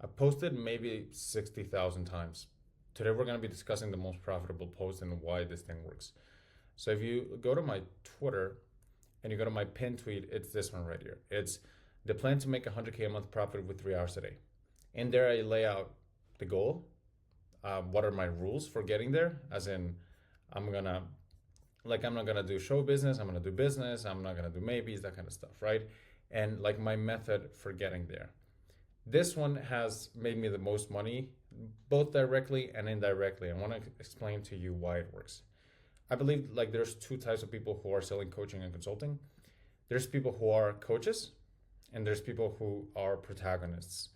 I posted maybe 60,000 times. Today we're going to be discussing the most profitable post and why this thing works. So if you go to my Twitter and you go to my pinned tweet, it's this one right here. It's the plan to make 100K a month profit with 3 hours a day. In there, I lay out the goal. What are my rules for getting there? As in, I'm gonna I'm not gonna do show business. I'm gonna do business. I'm not gonna do maybes, that kind of stuff, right? And like my method for getting there. This one has made me the most money, both directly and indirectly. I want to explain to you why it works. I believe like there's two types of people who are selling coaching and consulting. There's people who are coaches, and there's people who are protagonists.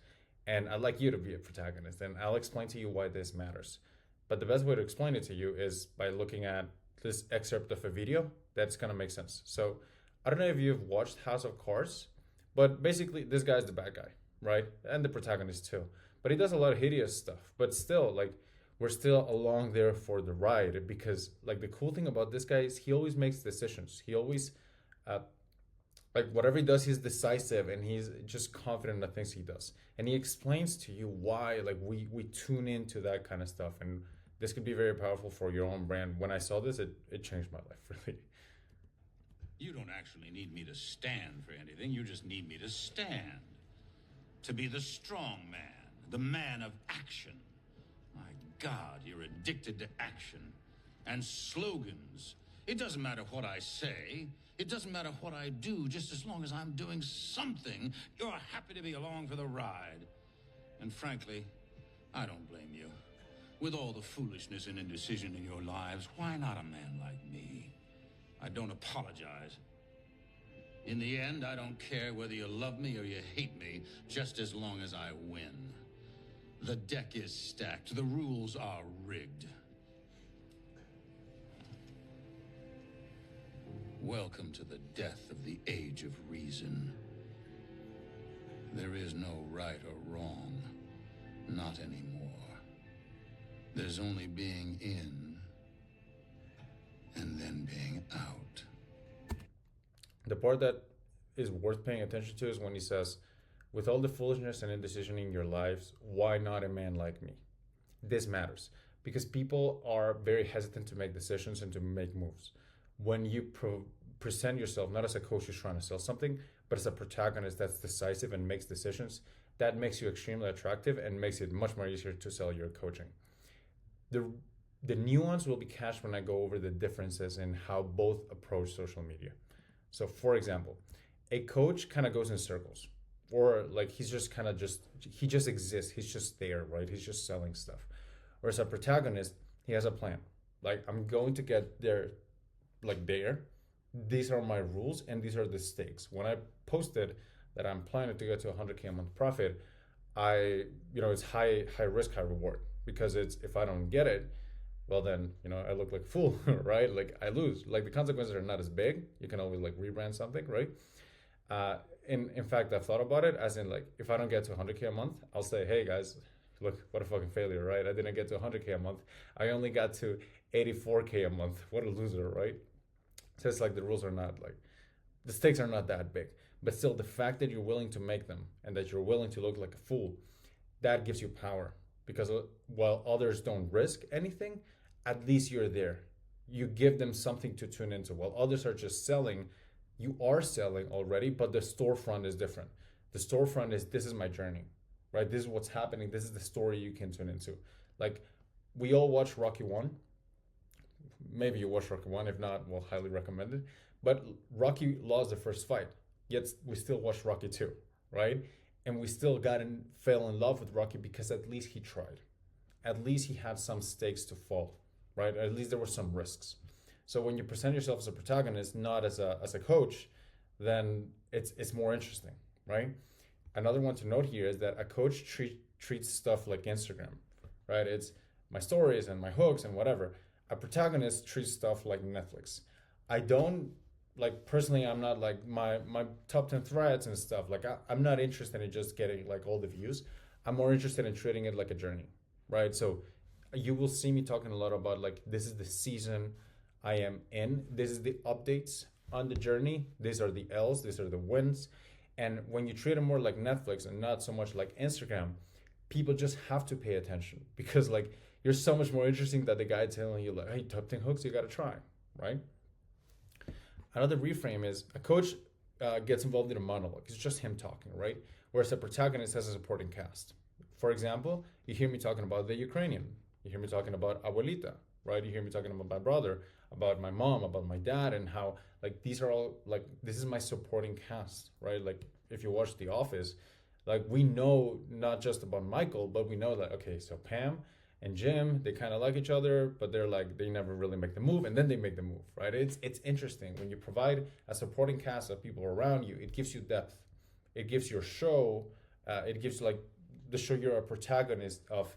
And I'd like you to be a protagonist, and I'll explain to you why this matters. But the best way to explain it to you is by looking at this excerpt of a video that's gonna make sense. So I don't know if you've watched House of Cards, but basically this guy's the bad guy, right? And the protagonist too. But he does a lot of hideous stuff. But still, like we're still along there for the ride because like the cool thing about this guy is he always makes decisions. He always uh, like whatever he does, he's decisive and he's just confident in the things he does. And he explains to you why like we tune into that kind of stuff. And this could be very powerful for your own brand. When I saw this, it changed my life really. You don't actually need me to stand for anything. You just need me to stand. To be the strong man, the man of action. My God, you're addicted to action. And slogans. It doesn't matter what I say. It doesn't matter what I do. Just as long as I'm doing something, you're happy to be along for the ride. And frankly, I don't blame you. With all the foolishness and indecision in your lives, why not a man like me? I don't apologize. In the end, I don't care whether you love me or you hate me, just as long as I win. The deck is stacked. The rules are rigged. Welcome to the death of the age of reason. There is no right or wrong. Not anymore. There's only being in and then being out. The part that is worth paying attention to is when he says, with all the foolishness and indecision in your lives, why not a man like me? This matters because people are very hesitant to make decisions and to make moves. When you present yourself not as a coach who's trying to sell something, but as a protagonist that's decisive and makes decisions, that makes you extremely attractive and makes it much more easier to sell your coaching. The nuance will be cast when I go over the differences in how both approach social media. So for example, a coach kind of goes in circles, or like he just exists. He's just there, right? He's just selling stuff. Whereas a protagonist, he has a plan. Like I'm going to get there, like there. These are my rules and these are the stakes. When I posted that I'm planning to get to 100K a month profit, it's high risk, high reward because it's if I don't get it, well then I look like a fool, right? Like I lose. Like the consequences are not as big. You can always like rebrand something, right? In fact, I've thought about it as in like if I don't get to 100K a month, I'll say, hey guys, look what a fucking failure, right? I didn't get to 100K a month. I only got to 84K a month. What a loser, right? So it's like the rules are not like the stakes are not that big, but still the fact that you're willing to make them and that you're willing to look like a fool, that gives you power because while others don't risk anything, at least you're there. You give them something to tune into. While others are just selling, you are selling already, but the storefront is different. The storefront is this is my journey, right? This is what's happening. This is the story you can tune into. Like we all watch Rocky 1. Maybe you watch Rocky 1. If not, well, highly recommend it. But Rocky lost the first fight, yet we still watched Rocky 2, right? And we still fell in love with Rocky because at least he tried. At least he had some stakes to fall, right? Or at least there were some risks. So when you present yourself as a protagonist, not as a coach, then it's more interesting, right? Another one to note here is that a coach treats stuff like Instagram, right? It's my stories and my hooks and whatever. A protagonist treats stuff like Netflix. I don't like personally. I'm not like my top 10 threads and stuff. Like I'm not interested in just getting like all the views. I'm more interested in treating it like a journey, right? So you will see me talking a lot about like this is the season I am in. This is the updates on the journey. These are the L's. These are the wins. And when you treat it more like Netflix and not so much like Instagram, people just have to pay attention because like you're so much more interesting than the guy telling you like, hey, top 10 hooks, you got to try, right? Another reframe is a coach gets involved in a monologue. It's just him talking, right? Whereas a protagonist has a supporting cast. For example, you hear me talking about the Ukrainian. You hear me talking about abuelita, right? You hear me talking about my brother, about my mom, about my dad, and how like these are all like this is my supporting cast, right? Like if you watch The Office, like we know not just about Michael, but we know that okay, so Pam and Jim, they kind of like each other, but they're like they never really make the move, and then they make the move, right? It's interesting when you provide a supporting cast of people around you. It gives you depth. It gives your show. It gives like the show you're a protagonist of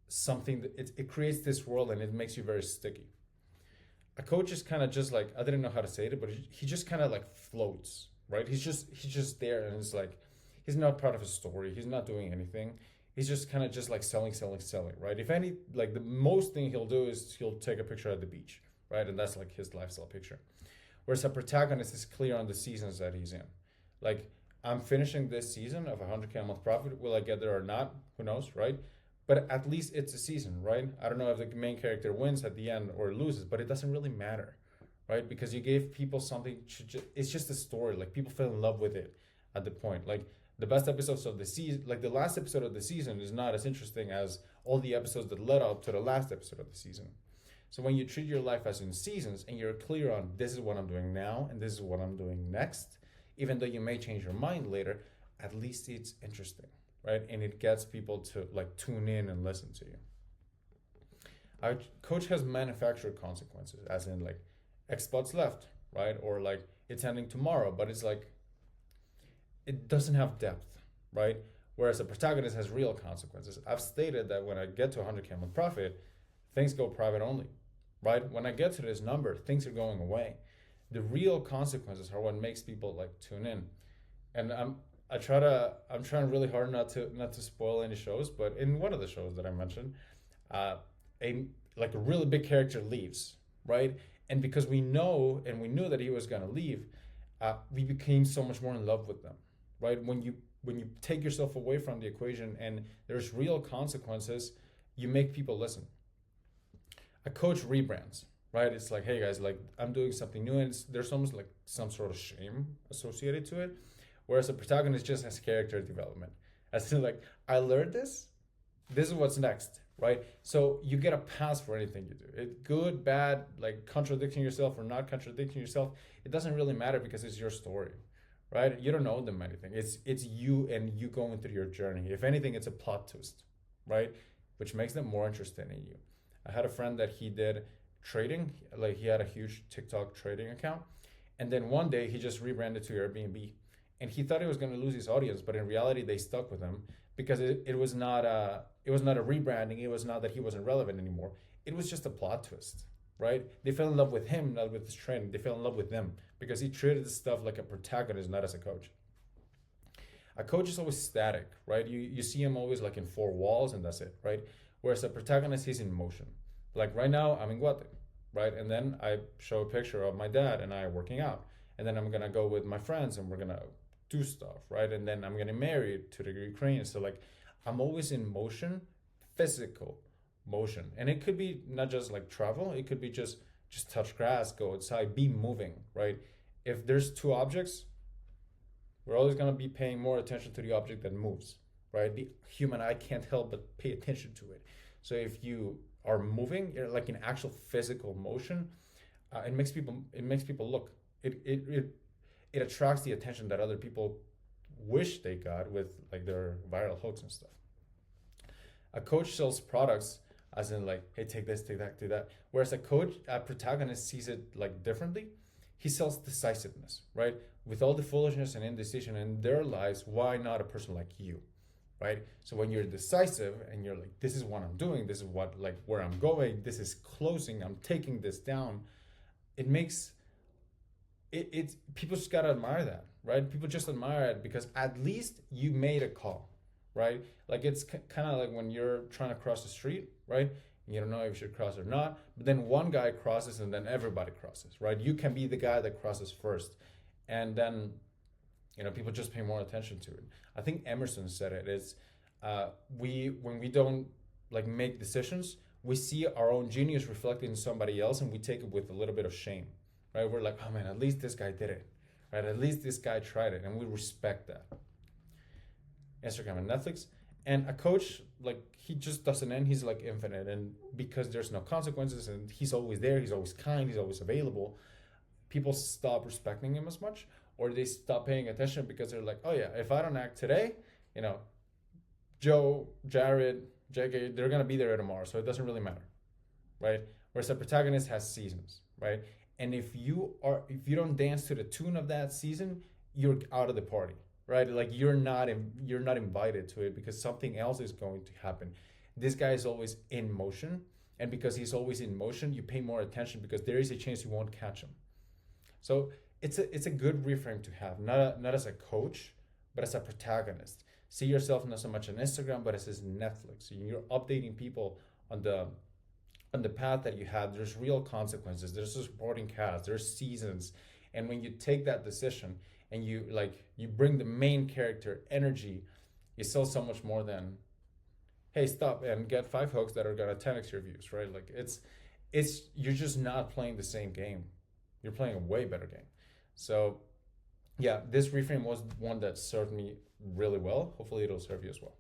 something that it creates this world and it makes you very sticky. A coach is kind of just like I didn't know how to say it, but he just kind of like floats, right? He's just there and it's like he's not part of a story. He's not doing anything. He's just kind of just like selling, selling, selling, right? If any, like the most thing he'll do is he'll take a picture at the beach, right? And that's like his lifestyle picture. Whereas a protagonist is clear on the seasons that he's in. Like I'm finishing this season of 100K a month profit. Will I get there or not? Who knows, right? But at least it's a season, right? I don't know if the main character wins at the end or loses, but it doesn't really matter, right? Because you gave people something. It's just a story. Like people fell in love with it at the point. Like the best episodes of the season, like the last episode of the season, is not as interesting as all the episodes that led up to the last episode of the season. So when you treat your life as in seasons and you're clear on this is what I'm doing now and this is what I'm doing next, even though you may change your mind later, at least it's interesting, right? And it gets people to like tune in and listen to you. Our coach has manufactured consequences, as in like X spots left, right? Or like it's ending tomorrow, but it's like it doesn't have depth, right? Whereas a protagonist has real consequences. I've stated that when I get to 100K a month profit, things go private only, right? When I get to this number, things are going away. The real consequences are what makes people like tune in. And I'm trying really hard not to spoil any shows, but in one of the shows that I mentioned, a like a really big character leaves, right? And because we knew that he was gonna leave, we became so much more in love with them, right? When you take yourself away from the equation and there's real consequences, you make people listen. A coach rebrands, right? It's like, hey guys, like I'm doing something new, and there's almost like some sort of shame associated to it. Whereas a protagonist just has character development. As in, like, I learned this. This is what's next, right? So you get a pass for anything you do. It good, bad, like contradicting yourself or not contradicting yourself. It doesn't really matter because it's your story, right? You don't owe them anything. It's you and you going through your journey. If anything, it's a plot twist, right? Which makes them more interested in you. I had a friend that he did trading, like he had a huge TikTok trading account, and then one day he just rebranded to Airbnb, and he thought he was going to lose his audience, but in reality they stuck with him because it was not a rebranding. It was not that he wasn't relevant anymore. It was just a plot twist, right? They fell in love with him, not with his training. They fell in love with them because he treated the stuff like a protagonist, not as a coach. A coach is always static, right? You see him always like in four walls and that's it, right? Whereas a protagonist, he's in motion. Like right now, I'm in Guate, right? And then I show a picture of my dad and I working out. And then I'm gonna go with my friends and we're gonna do stuff, right? And then I'm getting married to the Ukrainian. So like I'm always in motion, physical motion. And it could be not just like travel, it could be just touch grass, go outside, be moving, right? If there's two objects, we're always gonna be paying more attention to the object that moves, right? The human eye can't help but pay attention to it. So if you are moving, you're like in actual physical motion, it makes people look. It attracts the attention that other people wish they got with like their viral hooks and stuff. A coach sells products as in like, hey, take this, take that, do that. Whereas a protagonist sees it like differently. He sells decisiveness, right? With all the foolishness and indecision in their lives, why not a person like you, right? So when you're decisive and you're like, this is what I'm doing, this is what like where I'm going, this is closing, I'm taking this down. It makes it people just gotta admire that, right? People just admire it because at least you made a call, right? Like it's kind of like when you're trying to cross the street, right? You don't know if you should cross or not, but then one guy crosses and then everybody crosses, right? You can be the guy that crosses first, and then people just pay more attention to it. I think Emerson said it is We when we don't like make decisions, we see our own genius reflected in somebody else, and we take it with a little bit of shame, right? We're like, oh man, at least this guy did it, right? At least this guy tried it, and we respect that. Instagram and Netflix. And a coach, like, he just doesn't end. He's like infinite, and because there's no consequences, and he's always there, he's always kind, he's always available, people stop respecting him as much, or they stop paying attention because they're like, oh yeah, if I don't act today, you know, Joe, Jared, JK, they're gonna be there tomorrow, so it doesn't really matter, right? Whereas a protagonist has seasons, right? And if you don't dance to the tune of that season, you're out of the party, right? Like you're not invited to it because something else is going to happen. This guy is always in motion, and because he's always in motion, you pay more attention because there is a chance you won't catch him. So it's a good reframe to have, not as a coach, but as a protagonist. See yourself not so much on Instagram, but as this Netflix. You're updating people on the path that you had. There's real consequences. There's a supporting cast. There's seasons, and when you take that decision and you bring the main character energy, you sell so much more than, hey, stop and get five hooks that are gonna 10x your views, right? Like it's you're just not playing the same game. You're playing a way better game. So yeah, this reframe was one that served me really well. Hopefully it'll serve you as well.